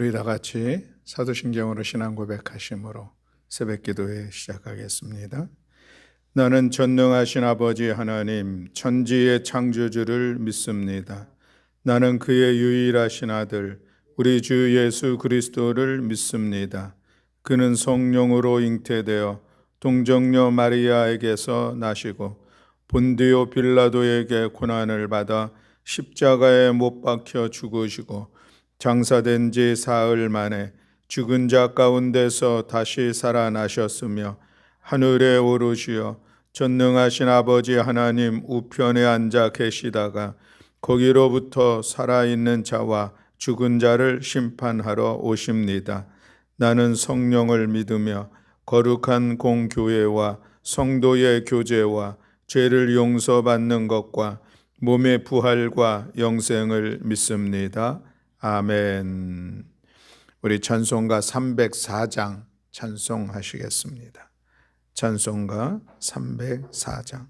우리 다 같이 사도신경으로 신앙 고백하심으로 새벽 기도회 시작하겠습니다. 나는 전능하신 아버지 하나님 천지의 창조주를 믿습니다. 나는 그의 유일하신 아들 우리 주 예수 그리스도를 믿습니다. 그는 성령으로 잉태되어 동정녀 마리아에게서 나시고 본디오 빌라도에게 고난을 받아 십자가에 못 박혀 죽으시고 장사된 지 사흘 만에 죽은 자 가운데서 다시 살아나셨으며 하늘에 오르시어 전능하신 아버지 하나님 우편에 앉아 계시다가 거기로부터 살아있는 자와 죽은 자를 심판하러 오십니다. 나는 성령을 믿으며 거룩한 공교회와 성도의 교제와 죄를 용서받는 것과 몸의 부활과 영생을 믿습니다. 아멘. 우리 찬송가 304장 찬송하시겠습니다. 찬송가 304장.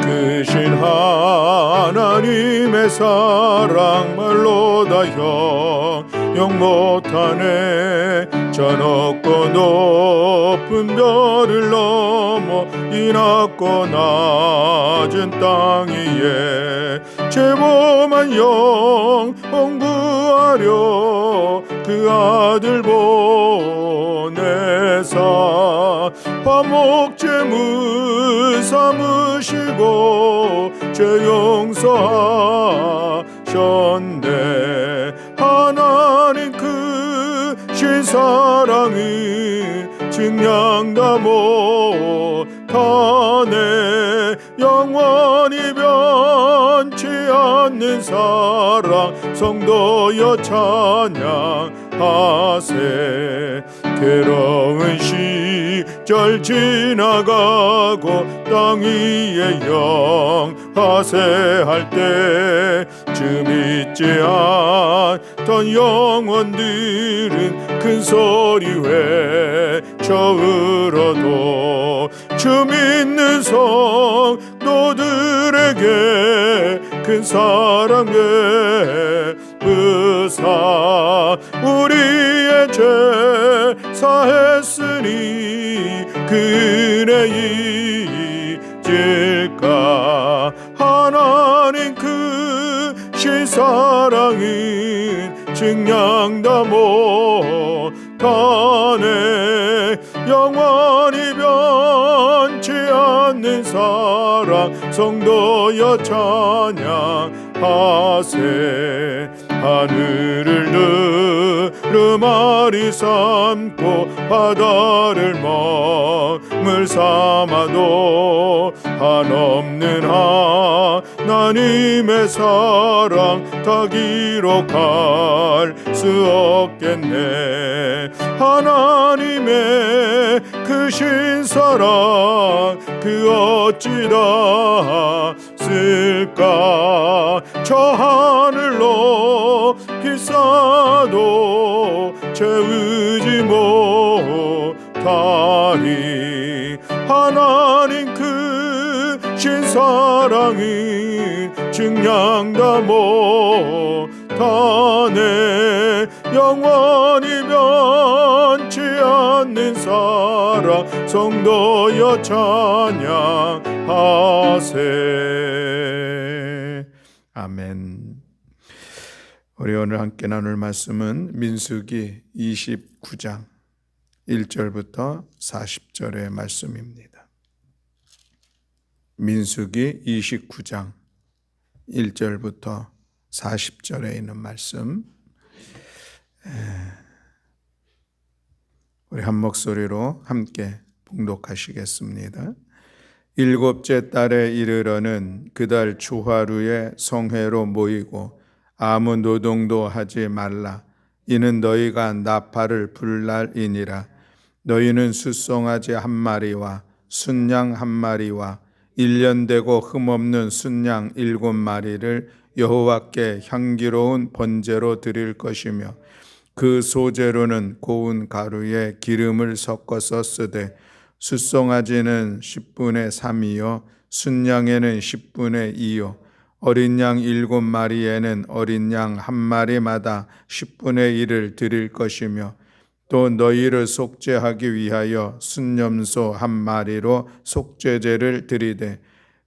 크신 하나님의 사랑 말로 다 형용 못하네. 저 높고 높은 별을 넘어 이 낮고 낮은 땅 위에 죄범한 영혼 구하려 그 아들 보내사 화목제물 삼으시고 죄 용서하셨네. 하나님 크신 사랑은 증량다 못하네. 영원히 변치 않는 사랑 성도여 찬양하세. 괴로운 시절 지나가고 땅 위에 영하세 할 때쯤 잊지 않던 영혼들은 큰 소리 외쳐 울어도 주 믿는 성도들에게 큰 사랑 베푸사. 우리의 죄 사했으니 그 은혜 잊을까. 하나님 크신 사랑은 증량다 못하네. 영원히 변치 않는 사랑 성도여 찬양하세. 하늘을 느르마리 삼고 바다를 먹물 삼아도 한없는 하나님의 사랑 다 기록할 수 없겠네. 하나님의 크신 사랑 그 어찌다 쓸까. 저 하늘로 비싸도 채우지 못하리. 하나님 크신 사랑은 증량다 못하네. 영원히 변치 않는 사랑 성도여 찬양하세. 아멘. 우리 오늘 함께 나눌 말씀은 민수기 29장 1절부터 40절의 말씀입니다. 민수기 29장 1절부터 40절에 있는 말씀, 우리 한 목소리로 함께 봉독하시겠습니다. 일곱째 달에 이르러는 그달 초하루에 성회로 모이고 아무 노동도 하지 말라. 이는 너희가 나팔을 불 날이니라. 너희는 숫송아지 한 마리와 순양 한 마리와 1년 되고 흠없는 순양 7마리를 여호와께 향기로운 번제로 드릴 것이며 그 소제로는 고운 가루에 기름을 섞어서 쓰되 숫송아지는 10분의 3이요 순양에는 10분의 2요 어린 양 7마리에는 어린 양 한 마리마다 10분의 1을 드릴 것이며 또 너희를 속죄하기 위하여 순염소 한 마리로 속죄제를 드리되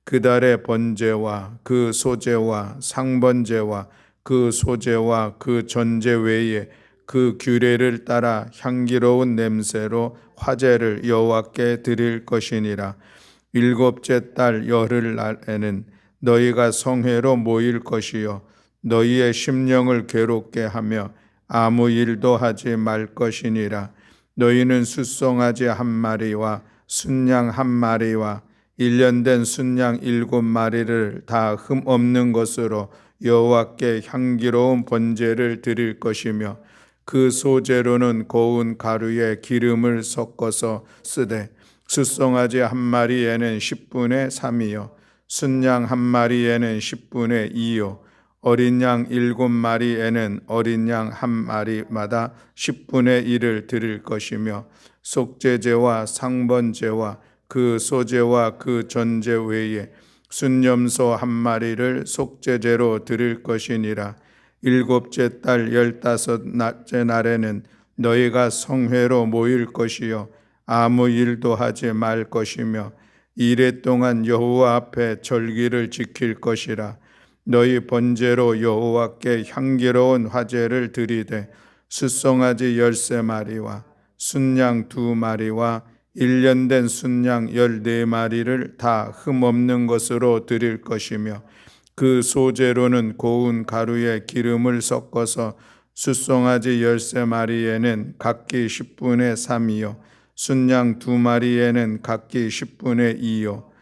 그 달의 번제와 그 소제와 상번제와 그 소제와 그 전제 외에 그 규례를 따라 향기로운 냄새로 화제를 여호와께 드릴 것이니라. 일곱째 달 열흘날에는 너희가 성회로 모일 것이요 너희의 심령을 괴롭게 하며 아무 일도 하지 말 것이니라. 너희는 숫송아지 한 마리와 순양 한 마리와 1년 된 순양 7마리를 다 흠없는 것으로 여호와께 향기로운 번제를 드릴 것이며 그 소제로는 고운 가루에 기름을 섞어서 쓰되 숫송아지 한 마리에는 10분의 3이요 순양 한 마리에는 10분의 2요 어린 양 7마리에는 어린 양 한 마리마다 10분의 1을 드릴 것이며 속죄제와 상번제와 그 소제와 그 전제 외에 순염소 한 마리를 속죄제로 드릴 것이니라. 일곱째 달 15째 날에는 너희가 성회로 모일 것이요 아무 일도 하지 말 것이며 이래 동안 여호와 앞에 절기를 지킬 것이라. 너희 번제로 여호와께 향기로운 화제를 드리되 숫송아지 13마리와 순양 2마리와 1년 된 순양 14마리를 다 흠없는 것으로 드릴 것이며 그 소제로는 고운 가루에 기름을 섞어서 숫송아지 13마리에는 각기 10분의 3이요 순양 2마리에는 각기 10분의 2요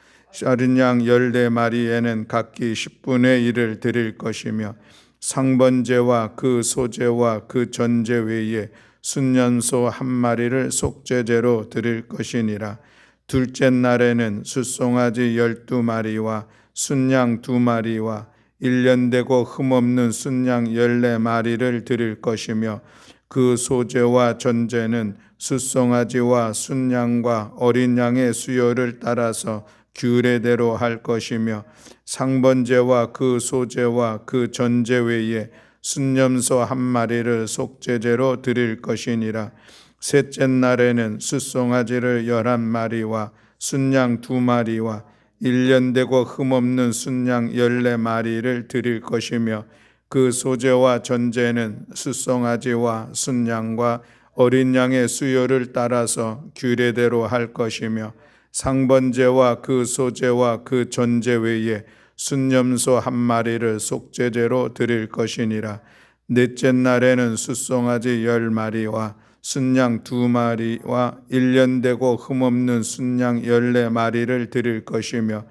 어린 양 14마리에는 각기 10분의 1을 드릴 것이며 상번제와 그 소제와 그 전제 외에 순년소 한 마리를 속죄제로 드릴 것이니라. 둘째 날에는 숫송아지 12마리와 순양 2마리와 1년 되고 흠없는 순양 14마리를 드릴 것이며 그 소제와 전제는 숫송아지와 순양과 어린 양의 수요를 따라서 규례대로 할 것이며 상번제와 그 소제와 그 전제 외에 순염소 한 마리를 속죄제로 드릴 것이니라. 셋째 날에는 숫송아지를 11마리와 순양 2마리와 1년 되고 흠없는 순양 14마리를 드릴 것이며 그 소제와 전제는 숫송아지와 순양과 어린 양의 수요를 따라서 규례대로 할 것이며 상번제와 그 소제와 그 전제 외에 순염소 한 마리를 속죄제로 드릴 것이니라. 넷째 날에는 숫송아지 10마리와 순양 2마리와 1년 되고 흠없는 순양 14마리를 드릴 것이며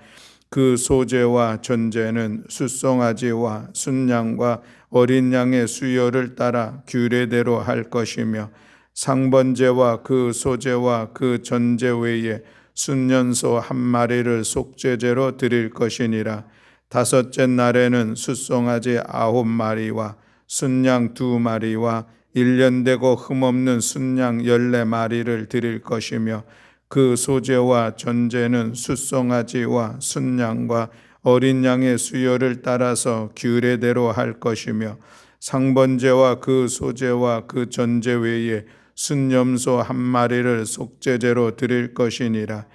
그 소제와 전제는 숫송아지와 순양과 어린 양의 수요를 따라 규례대로 할 것이며 상번제와 그 소제와 그 전제 외에 순년소 한 마리를 속죄제로 드릴 것이니라. 다섯째 날에는 숫송아지 9마리와 순양 2마리와 1년 되고 흠없는 순양 14마리를 드릴 것이며 그 소제와 전제는 숫송아지와 순양과 어린 양의 수요를 따라서 규례대로 할 것이며 상번제와 그 소제와 그 전제 외에 순염소 한 마리를 속죄제로 드릴 것이니라.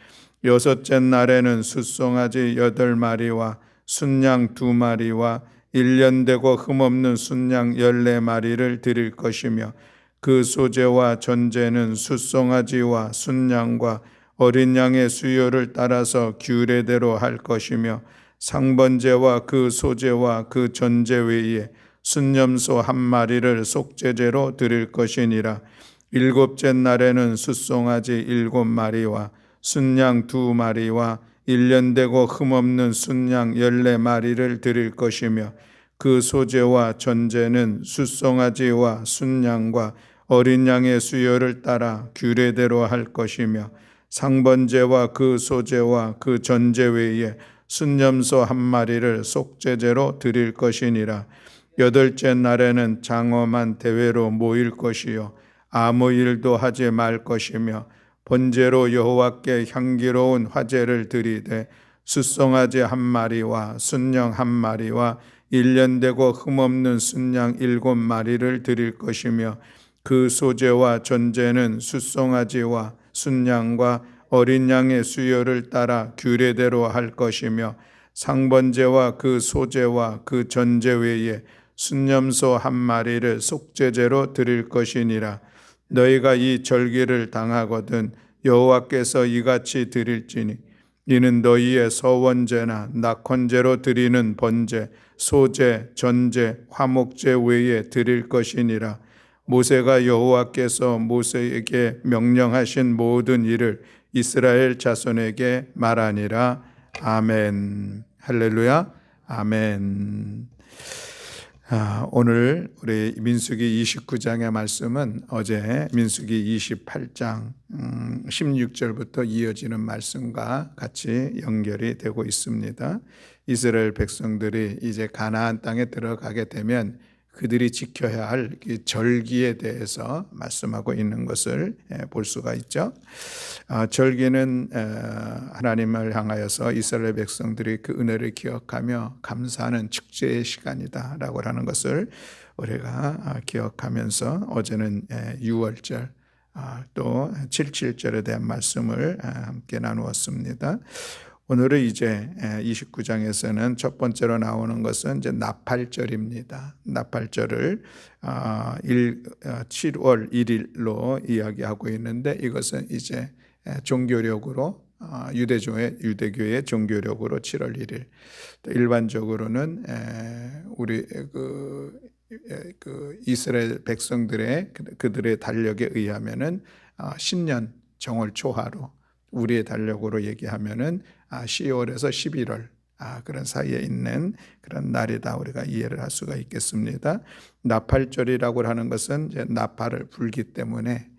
여섯째 날에는 숫송아지 8마리와 순양 2마리와 1년 되고 흠없는 순양 14마리를 드릴 것이며 그 소제와 전제는 숫송아지와 순양과 어린 양의 수요를 따라서 규례대로 할 것이며 상번제와 그 소제와 그 전제 외에 순염소 한 마리를 속죄제로 드릴 것이니라. 일곱째 날에는 숫송아지 7마리와 순양 2마리와 1년 되고 흠없는 순양 14마리를 드릴 것이며 그 소제와 전제는 숫송아지와 순양과 어린 양의 수요를 따라 규례대로 할 것이며 상번제와 그 소제와 그 전제 외에 순념소 한 마리를 속죄제로 드릴 것이니라. 여덟째 날에는 장엄한 대회로 모일 것이요 아무 일도 하지 말 것이며 번제로 여호와께 향기로운 화제를 드리되 숫송아지 한 마리와 순양 한 마리와 1년 되고 흠없는 순양 7마리를 드릴 것이며 그 소제와 전제는 숫송아지와 순양과 어린 양의 수요를 따라 규례대로 할 것이며 상번제와 그 소제와 그 전제 외에 순념소 한 마리를 속죄제로 드릴 것이니라. 너희가 이 절기를 당하거든 여호와께서 이같이 드릴지니 이는 너희의 서원제나 낙헌제로 드리는 번제, 소제, 전제, 화목제 외에 드릴 것이니라. 모세가 여호와께서 모세에게 명령하신 모든 일을 이스라엘 자손에게 말하니라. 아멘. 할렐루야. 아멘. 오늘 우리 민수기 29장의 말씀은 어제 민수기 28장 16절부터 이어지는 말씀과 같이 연결이 되고 있습니다. 이스라엘 백성들이 이제 가나안 땅에 들어가게 되면 그들이 지켜야 할 절기에 대해서 말씀하고 있는 것을 볼 수가 있죠. 절기는 하나님을 향하여서 이스라엘 백성들이 그 은혜를 기억하며 감사하는 축제의 시간이다라고 하는 것을 우리가 기억하면서 어제는 6월절 또 77절에 대한 말씀을 함께 나누었습니다. 오늘은 이제 29장에서는 첫 번째로 나오는 것은 이제 나팔절입니다. 나팔절을 7월 1일로 이야기하고 있는데 이것은 이제 종교력으로 유대교의 종교력으로 7월 1일. 또 일반적으로는 우리 그 이스라엘 백성들의 그들의 달력에 의하면은 신년 정월 초하루 우리의 달력으로 얘기하면은 10월에서 11월 그런 사이에 있는 그런 날이다 우리가 이해를 할 수가 있겠습니다. 나팔절이라고 하는 것은 이제 나팔을 불기 때문에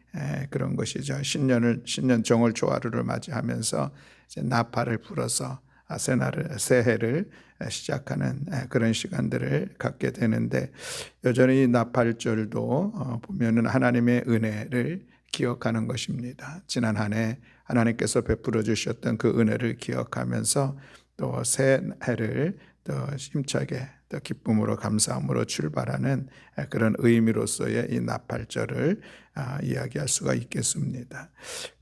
그런 것이죠. 신년 정월 초하루를 맞이하면서 이제 나팔을 불어서 새해를 시작하는 그런 시간들을 갖게 되는데 여전히 나팔절도 보면은 하나님의 은혜를 기억하는 것입니다. 지난 한 해 하나님께서 베풀어 주셨던 그 은혜를 기억하면서 또 새해를 더 힘차게 더 기쁨으로 감사함으로 출발하는 그런 의미로서의 이 나팔절을 이야기할 수가 있겠습니다.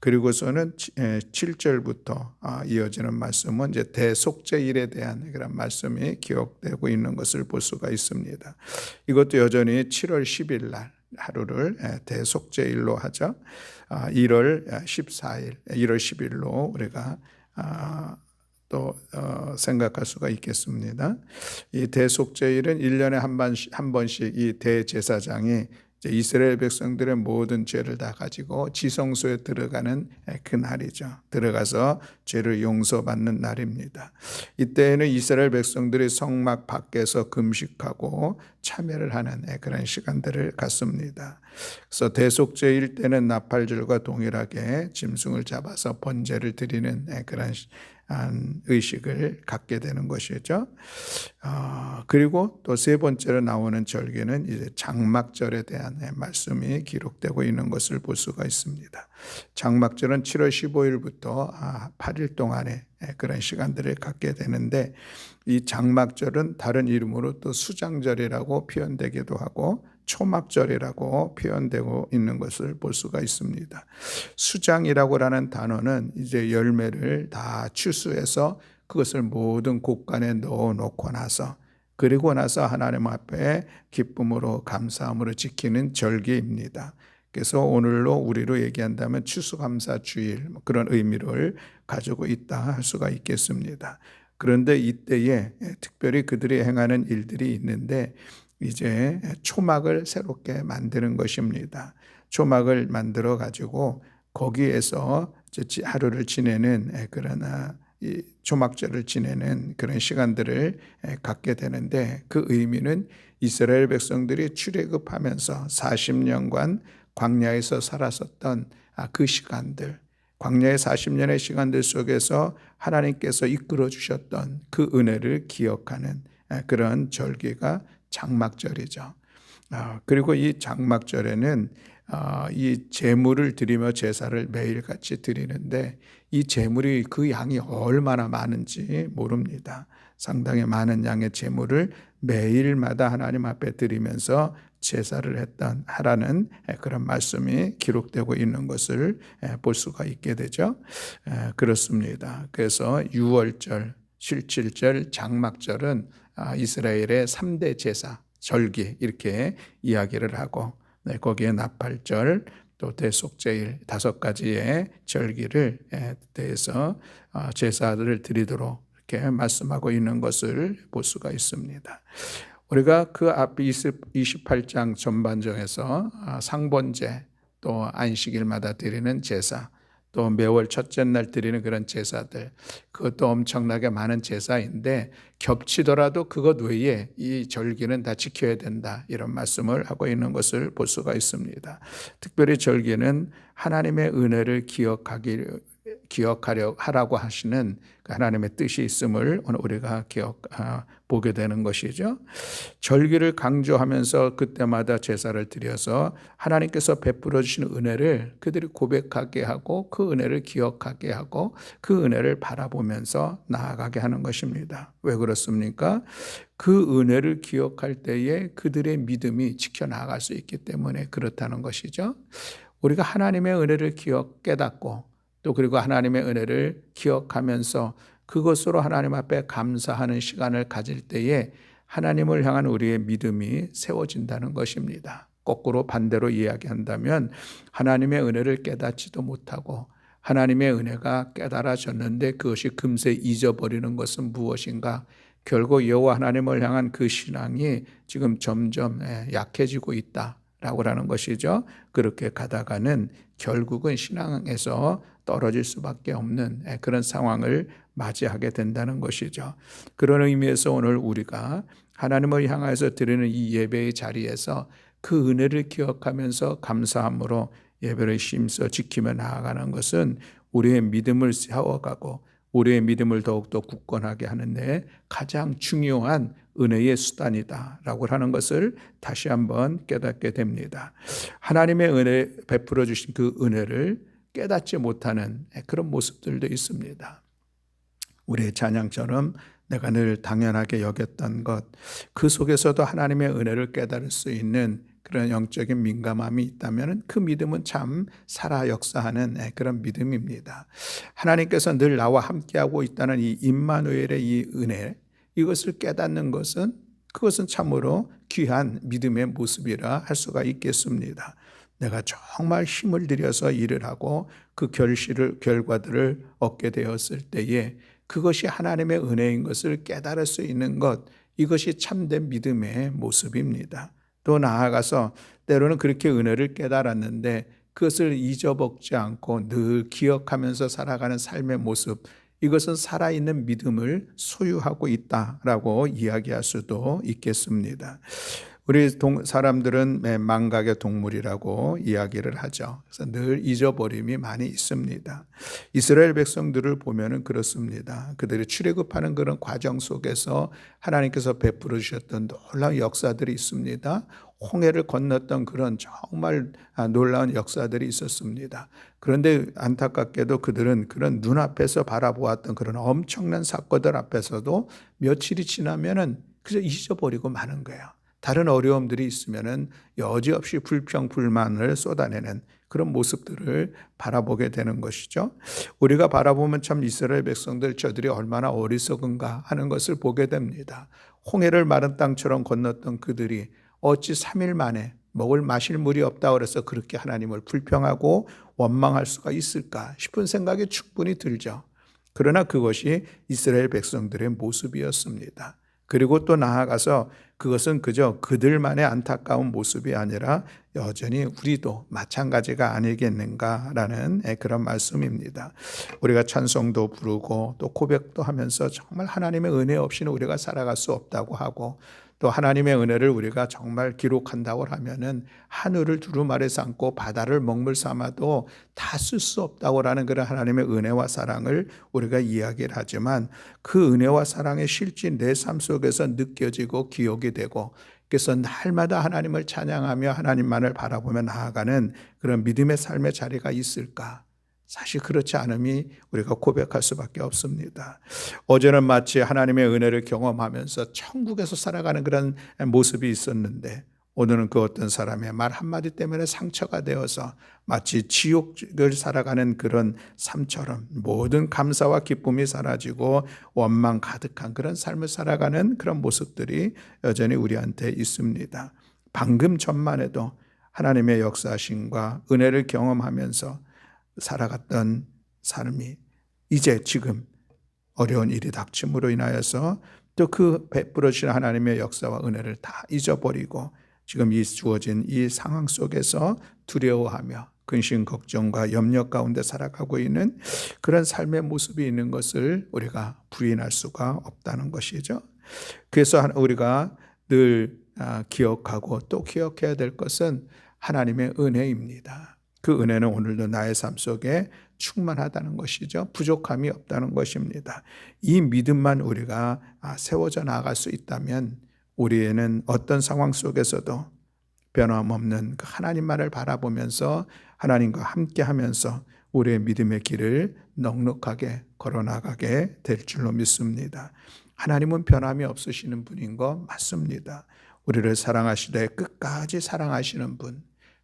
그리고서는 7절부터 이어지는 말씀은 이제 대속죄일에 대한 그런 말씀이 기록되고 있는 것을 볼 수가 있습니다. 이것도 여전히 7월 10일 날 하루를 대속죄일로 하죠. 1월 14일, 1월 10일로 우리가 또 생각할 수가 있겠습니다. 이 대속죄일은 1년에 한 번씩 이 대제사장이 이스라엘 백성들의 모든 죄를 다 가지고 지성소에 들어가는 그 날이죠. 들어가서 죄를 용서받는 날입니다. 이때에는 이스라엘 백성들이 성막 밖에서 금식하고 참여를 하는 그런 시간들을 갖습니다. 그래서 대속죄일 때는 나팔절과 동일하게 짐승을 잡아서 번제를 드리는 그런 의식을 갖게 되는 것이죠. 그리고 또 세 번째로 나오는 절기는 이제 장막절에 대한 말씀이 기록되고 있는 것을 볼 수가 있습니다. 장막절은 7월 15일부터 8일 동안의 그런 시간들을 갖게 되는데 이 장막절은 다른 이름으로 또 수장절이라고 표현되기도 하고 초막절이라고 표현되고 있는 것을 볼 수가 있습니다. 수장이라고 하는 단어는 이제 열매를 다 추수해서 그것을 모든 곡간에 넣어 놓고 나서 그리고 나서 하나님 앞에 기쁨으로 감사함으로 지키는 절기입니다. 그래서 오늘로 우리로 얘기한다면 추수감사주일 그런 의미를 가지고 있다 할 수가 있겠습니다. 그런데 이때에 특별히 그들이 행하는 일들이 있는데 이제 초막을 새롭게 만드는 것입니다. 초막을 만들어 가지고 거기에서 하루를 지내는 그런 이 초막절을 지내는 그런 시간들을 갖게 되는데 그 의미는 이스라엘 백성들이 출애굽하면서 40년간 광야에서 살았었던 그 시간들 광야의 40년의 시간들 속에서 하나님께서 이끌어 주셨던 그 은혜를 기억하는 그런 절기가 장막절이죠. 그리고 이 장막절에는 이 제물을 드리며 제사를 매일같이 드리는데 이 제물이 그 양이 얼마나 많은지 모릅니다. 상당히 많은 양의 제물을 매일마다 하나님 앞에 드리면서 제사를 하라는 그런 말씀이 기록되고 있는 것을 볼 수가 있게 되죠. 그렇습니다. 그래서 유월절, 실칠절, 장막절은 이스라엘의 3대 제사, 절기 이렇게 이야기를 하고 거기에 나팔절 또 대속제일 5가지의 절기를 대해서 제사들을 드리도록 이렇게 말씀하고 있는 것을 볼 수가 있습니다. 우리가 그 앞 28장 전반정에서 상번제 또 안식일마다 드리는 제사 또 매월 첫째 날 드리는 그런 제사들 그것도 엄청나게 많은 제사인데 겹치더라도 그것 외에 이 절기는 다 지켜야 된다 이런 말씀을 하고 있는 것을 볼 수가 있습니다. 특별히 절기는 하나님의 은혜를 하라고 하시는 하나님의 뜻이 있음을 오늘 우리가 보게 되는 것이죠. 절기를 강조하면서 그때마다 제사를 드려서 하나님께서 베풀어 주신 은혜를 그들이 고백하게 하고 그 은혜를 기억하게 하고 그 은혜를 바라보면서 나아가게 하는 것입니다. 왜 그렇습니까? 그 은혜를 기억할 때에 그들의 믿음이 지켜나갈 수 있기 때문에 그렇다는 것이죠. 우리가 하나님의 은혜를 깨닫고 또 그리고 하나님의 은혜를 기억하면서 그것으로 하나님 앞에 감사하는 시간을 가질 때에 하나님을 향한 우리의 믿음이 세워진다는 것입니다. 거꾸로 반대로 이야기한다면 하나님의 은혜를 깨닫지도 못하고 하나님의 은혜가 깨달아졌는데 그것이 금세 잊어버리는 것은 무엇인가? 결국 여호와 하나님을 향한 그 신앙이 지금 점점 약해지고 있다라고 하는 것이죠. 그렇게 가다가는 결국은 신앙에서 떨어질 수밖에 없는 그런 상황을 맞이하게 된다는 것이죠. 그런 의미에서 오늘 우리가 하나님을 향해서 드리는 이 예배의 자리에서 그 은혜를 기억하면서 감사함으로 예배를 힘써 지키며 나아가는 것은 우리의 믿음을 세워가고 우리의 믿음을 더욱더 굳건하게 하는 데 가장 중요한 은혜의 수단이다라고 하는 것을 다시 한번 깨닫게 됩니다. 하나님의 은혜 베풀어 주신 그 은혜를 깨닫지 못하는 그런 모습들도 있습니다. 우리의 찬양처럼 내가 늘 당연하게 여겼던 것, 그 속에서도 하나님의 은혜를 깨달을 수 있는 그런 영적인 민감함이 있다면 그 믿음은 참 살아 역사하는 그런 믿음입니다. 하나님께서 늘 나와 함께하고 있다는 이 임마누엘의 이 은혜, 이것을 깨닫는 것은 그것은 참으로 귀한 믿음의 모습이라 할 수가 있겠습니다. 내가 정말 힘을 들여서 일을 하고 그 결과들을 얻게 되었을 때에 그것이 하나님의 은혜인 것을 깨달을 수 있는 것, 이것이 참된 믿음의 모습입니다. 또 나아가서 때로는 그렇게 은혜를 깨달았는데 그것을 잊어먹지 않고 늘 기억하면서 살아가는 삶의 모습, 이것은 살아있는 믿음을 소유하고 있다라고 이야기할 수도 있겠습니다. 우리 사람들은 망각의 동물이라고 이야기를 하죠. 그래서 늘 잊어버림이 많이 있습니다. 이스라엘 백성들을 보면은 그렇습니다. 그들이 출애굽하는 그런 과정 속에서 하나님께서 베풀어 주셨던 놀라운 역사들이 있습니다. 홍해를 건넜던 그런 정말 놀라운 역사들이 있었습니다. 그런데 안타깝게도 그들은 그런 눈앞에서 바라보았던 그런 엄청난 사건들 앞에서도 며칠이 지나면은 그저 잊어버리고 마는 거예요. 다른 어려움들이 있으면은 여지없이 불평불만을 쏟아내는 그런 모습들을 바라보게 되는 것이죠. 우리가 바라보면 참 이스라엘 백성들 저들이 얼마나 어리석은가 하는 것을 보게 됩니다. 홍해를 마른 땅처럼 건넜던 그들이 어찌 3일 만에 먹을 마실 물이 없다 그래서 그렇게 하나님을 불평하고 원망할 수가 있을까 싶은 생각이 충분히 들죠. 그러나 그것이 이스라엘 백성들의 모습이었습니다. 그리고 또 나아가서 그것은 그저 그들만의 안타까운 모습이 아니라 여전히 우리도 마찬가지가 아니겠는가라는 그런 말씀입니다. 우리가 찬송도 부르고 또 고백도 하면서 정말 하나님의 은혜 없이는 우리가 살아갈 수 없다고 하고 또 하나님의 은혜를 우리가 정말 기록한다고 하면은 하늘을 두루마리 삼고 바다를 먹물 삼아도 다 쓸 수 없다고 하는 그런 하나님의 은혜와 사랑을 우리가 이야기를 하지만 그 은혜와 사랑의 실제 내 삶 속에서 느껴지고 기억이 되고 그래서 날마다 하나님을 찬양하며 하나님만을 바라보며 나아가는 그런 믿음의 삶의 자리가 있을까? 사실 그렇지 않음이 우리가 고백할 수밖에 없습니다. 어제는 마치 하나님의 은혜를 경험하면서 천국에서 살아가는 그런 모습이 있었는데 오늘은 그 어떤 사람의 말 한마디 때문에 상처가 되어서 마치 지옥을 살아가는 그런 삶처럼 모든 감사와 기쁨이 사라지고 원망 가득한 그런 삶을 살아가는 그런 모습들이 여전히 우리한테 있습니다. 방금 전만 해도 하나님의 역사하심과 은혜를 경험하면서 살아갔던 삶이 이제 지금 어려운 일이 닥침으로 인하여서 또 그 베풀어주신 하나님의 역사와 은혜를 다 잊어버리고 지금 이 주어진 이 상황 속에서 두려워하며 근심 걱정과 염려 가운데 살아가고 있는 그런 삶의 모습이 있는 것을 우리가 부인할 수가 없다는 것이죠. 그래서 우리가 늘 기억하고 또 기억해야 될 것은 하나님의 은혜입니다. 그 은혜는 오늘도 나의 삶 속에 충만하다는 것이죠. 부족함이 없다는 것입니다. 이 믿음만 우리가 세워져 나아갈 수 있다면 우리에는 어떤 상황 속에서도 변함없는 그 하나님만을 바라보면서 하나님과 함께하면서 우리의 믿음의 길을 넉넉하게 걸어나가게 될 줄로 믿습니다. 하나님은 변함이 없으시는 분인 거 맞습니다. 우리를 사랑하시되 끝까지 사랑하시는 분.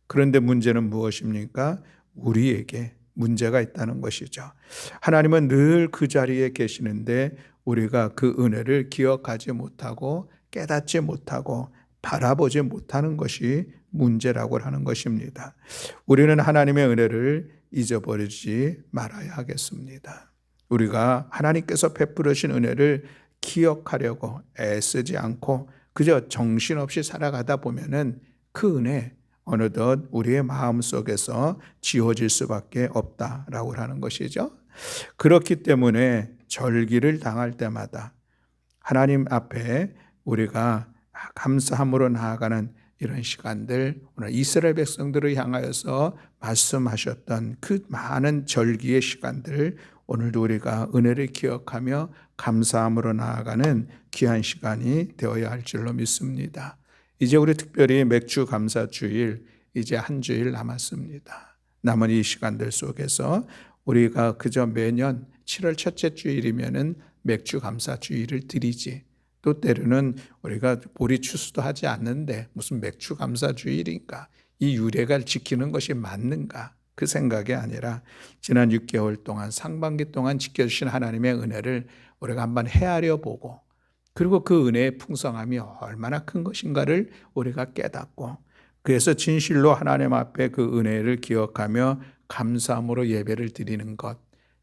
그런데 문제는 무엇입니까? 우리에게 문제가 있다는 것이죠. 하나님은 늘 그 자리에 계시는데 우리가 그 은혜를 기억하지 못하고 깨닫지 못하고 바라보지 못하는 것이 문제라고 하는 것입니다. 우리는 하나님의 은혜를 잊어버리지 말아야 하겠습니다. 우리가 하나님께서 베풀으신 은혜를 기억하려고 애쓰지 않고 그저 정신없이 살아가다 보면은 그 은혜 어느덧 우리의 마음속에서 지워질 수밖에 없다라고 하는 것이죠. 그렇기 때문에 절기를 당할 때마다 하나님 앞에 우리가 감사함으로 나아가는 이런 시간들, 오늘 이스라엘 백성들을 향하여서 말씀하셨던 그 많은 절기의 시간들, 오늘도 우리가 은혜를 기억하며 감사함으로 나아가는 귀한 시간이 되어야 할 줄로 믿습니다. 이제 우리 특별히 맥주 감사 주일 이제 한 주일 남았습니다. 남은 이 시간들 속에서 우리가 그저 매년 7월 첫째 주일이면은 맥주 감사 주일을 드리지. 또 때로는 우리가 보리 추수도 하지 않는데 무슨 맥주 감사 주일인가? 이 유래를 지키는 것이 맞는가? 그 생각이 아니라 지난 6개월 동안 상반기 동안 지켜주신 하나님의 은혜를 우리가 한번 헤아려 보고 그리고 그 은혜의 풍성함이 얼마나 큰 것인가를 우리가 깨닫고 그래서 진실로 하나님 앞에 그 은혜를 기억하며 감사함으로 예배를 드리는 것,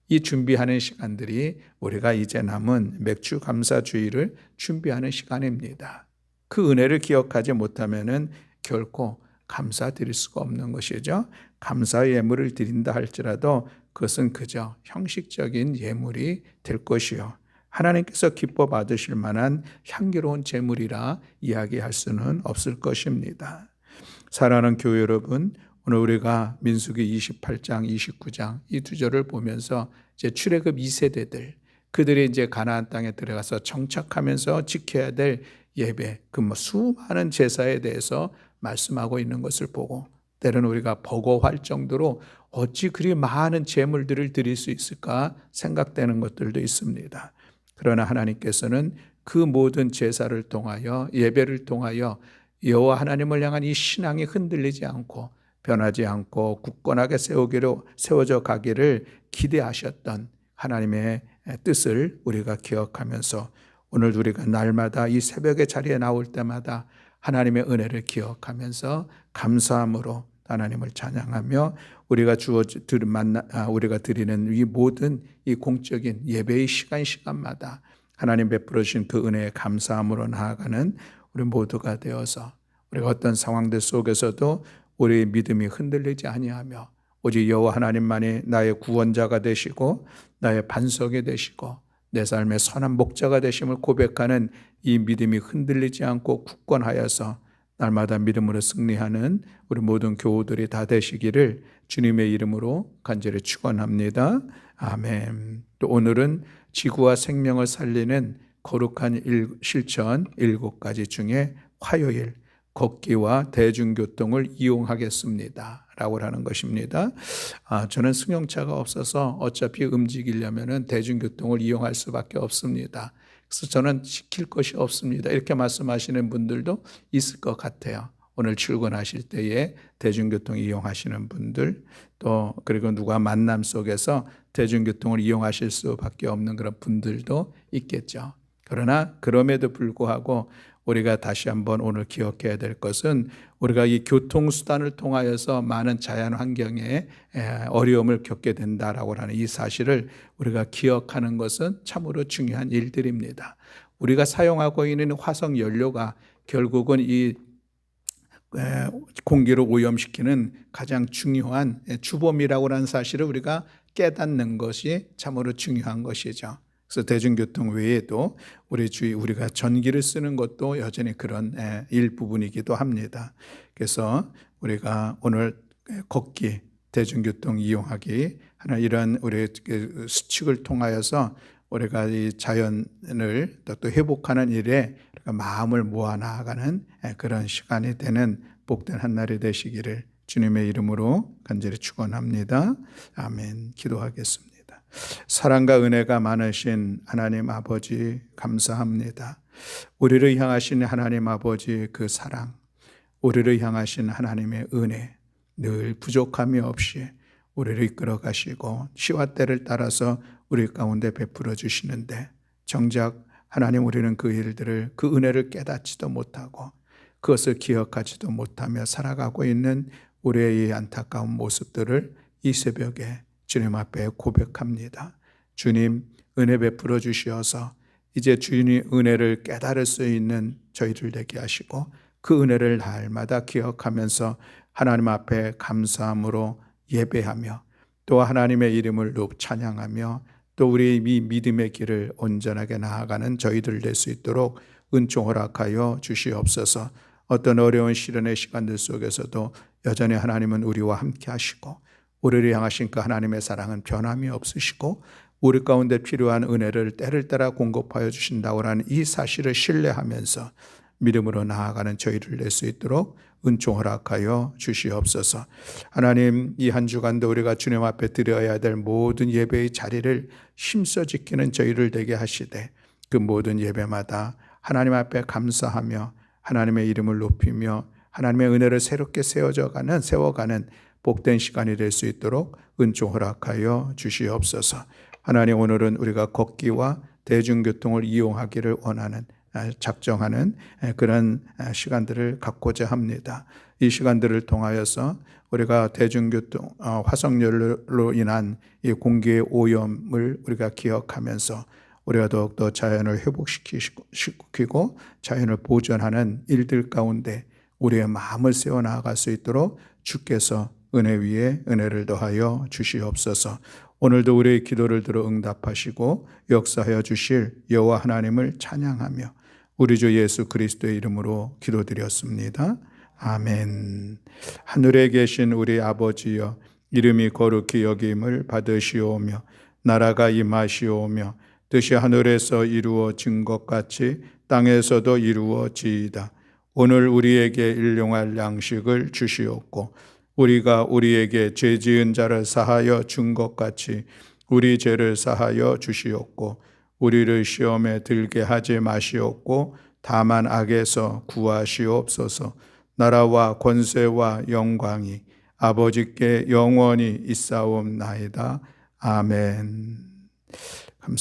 이 준비하는 시간들이 우리가 이제 남은 맥주 감사 주일을 준비하는 시간입니다. 그 은혜를 기억하지 못하면은 결코 감사드릴 수가 없는 것이죠. 감사의 예물을 드린다 할지라도 그것은 그저 형식적인 예물이 될 것이요. 하나님께서 기뻐 받으실 만한 향기로운 제물이라 이야기할 수는 없을 것입니다. 사랑하는 교회 여러분, 오늘 우리가 민수기 28장, 29장 이 두 절을 보면서 이제 출애굽 2세대들 그들이 이제 가나안 땅에 들어가서 정착하면서 지켜야 될 예배, 그 수많은 제사에 대해서 말씀하고 있는 것을 보고 때로는 우리가 버거워할 정도로 어찌 그리 많은 제물들을 드릴 수 있을까 생각되는 것들도 있습니다. 그러나 하나님께서는 그 모든 제사를 통하여 예배를 통하여 여호와 하나님을 향한 이 신앙이 흔들리지 않고 변하지 않고 굳건하게 세워져 가기를 기대하셨던 하나님의 뜻을 우리가 기억하면서 오늘 우리가 날마다 이 새벽의 자리에 나올 때마다 하나님의 은혜를 기억하면서 감사함으로 하나님을 찬양하며 우리가 우리가 드리는 이 모든 이 공적인 예배의 시간마다 하나님 베풀어 주신 그 은혜에 감사함으로 나아가는 우리 모두가 되어서 우리가 어떤 상황들 속에서도 우리의 믿음이 흔들리지 아니하며 오직 여호와 하나님만이 나의 구원자가 되시고 나의 반석이 되시고 내 삶의 선한 목자가 되심을 고백하는 이 믿음이 흔들리지 않고 굳건하여서 날마다 믿음으로 승리하는 우리 모든 교우들이 다 되시기를 주님의 이름으로 간절히 축원합니다. 아멘. 또 오늘은 지구와 생명을 살리는 거룩한 실천 7가지 중에 화요일 걷기와 대중교통을 이용하겠습니다 라고 하는 것입니다. 저는 승용차가 없어서 어차피 움직이려면 대중교통을 이용할 수밖에 없습니다. 그래서 저는 시킬 것이 없습니다 이렇게 말씀하시는 분들도 있을 것 같아요. 오늘 출근하실 때에 대중교통 이용하시는 분들, 또 그리고 누가 만남 속에서 대중교통을 이용하실 수밖에 없는 그런 분들도 있겠죠. 그러나 그럼에도 불구하고 우리가 다시 한번 오늘 기억해야 될 것은 우리가 이 교통수단을 통하여서 많은 자연환경에 어려움을 겪게 된다라고 하는 이 사실을 우리가 기억하는 것은 참으로 중요한 일들입니다. 우리가 사용하고 있는 화석연료가 결국은 이 공기를 오염시키는 가장 중요한 주범이라고 하는 사실을 우리가 깨닫는 것이 참으로 중요한 것이죠. 그래서 대중교통 외에도 우리가 전기를 쓰는 것도 여전히 그런 일부분이기도 합니다. 그래서 우리가 오늘 걷기, 대중교통 이용하기 하는 이런 우리의 수칙을 통하여서 우리가 이 자연을 또 회복하는 일에 마음을 모아 나아가는 그런 시간이 되는 복된 한 날이 되시기를 주님의 이름으로 간절히 축원합니다. 아멘. 기도하겠습니다. 사랑과 은혜가 많으신 하나님 아버지 감사합니다. 우리를 향하신 하나님 아버지 그 사랑, 우리를 향하신 하나님의 은혜, 늘 부족함이 없이 우리를 이끌어 가시고 시와 때를 따라서 우리 가운데 베풀어 주시는데 정작 하나님 우리는 그 일들을, 그 은혜를 깨닫지도 못하고 그것을 기억하지도 못하며 살아가고 있는 우리의 이 안타까운 모습들을 이 새벽에 주님 앞에 고백합니다. 주님 은혜 베풀어 주시어서 이제 주님의 은혜를 깨달을 수 있는 저희들 되게 하시고 그 은혜를 날마다 기억하면서 하나님 앞에 감사함으로 예배하며 또 하나님의 이름을 찬양하며 또 우리 이 믿음의 길을 온전하게 나아가는 저희들 될 수 있도록 은총 허락하여 주시옵소서. 어떤 어려운 시련의 시간들 속에서도 여전히 하나님은 우리와 함께 하시고 우리를 향하신 그 하나님의 사랑은 변함이 없으시고 우리 가운데 필요한 은혜를 때를 따라 공급하여 주신다고 하는 이 사실을 신뢰하면서 믿음으로 나아가는 저희를 낼 수 있도록 은총 허락하여 주시옵소서. 하나님 이 한 주간도 우리가 주님 앞에 드려야 될 모든 예배의 자리를 힘써 지키는 저희를 되게 하시되 그 모든 예배마다 하나님 앞에 감사하며 하나님의 이름을 높이며 하나님의 은혜를 새롭게 세워가는 복된 시간이 될 수 있도록 은총 허락하여 주시옵소서. 하나님 오늘은 우리가 걷기와 대중교통을 이용하기를 원하는 작정하는 그런 시간들을 갖고자 합니다. 이 시간들을 통하여서 우리가 대중교통 화석연료로 인한 이 공기의 오염을 우리가 기억하면서 우리가 더욱더 자연을 회복시키고 자연을 보존하는 일들 가운데 우리의 마음을 세워 나아갈 수 있도록 주께서 은혜 위에 은혜를 더하여 주시옵소서. 오늘도 우리의 기도를 들어 응답하시고 역사하여 주실 여호와 하나님을 찬양하며 우리 주 예수 그리스도의 이름으로 기도드렸습니다. 아멘. 하늘에 계신 우리 아버지여, 이름이 거룩히 여김을 받으시오며 나라가 임하시오며 뜻이 하늘에서 이루어진 것 같이 땅에서도 이루어지이다. 오늘 우리에게 일용할 양식을 주시옵고 우리가 우리에게 죄 지은 자를 사하여 준 것 같이 우리 죄를 사하여 주시옵고 우리를 시험에 들게 하지 마시옵고 다만 악에서 구하시옵소서. 나라와 권세와 영광이 아버지께 영원히 있사옵나이다. 아멘. 감사합니다.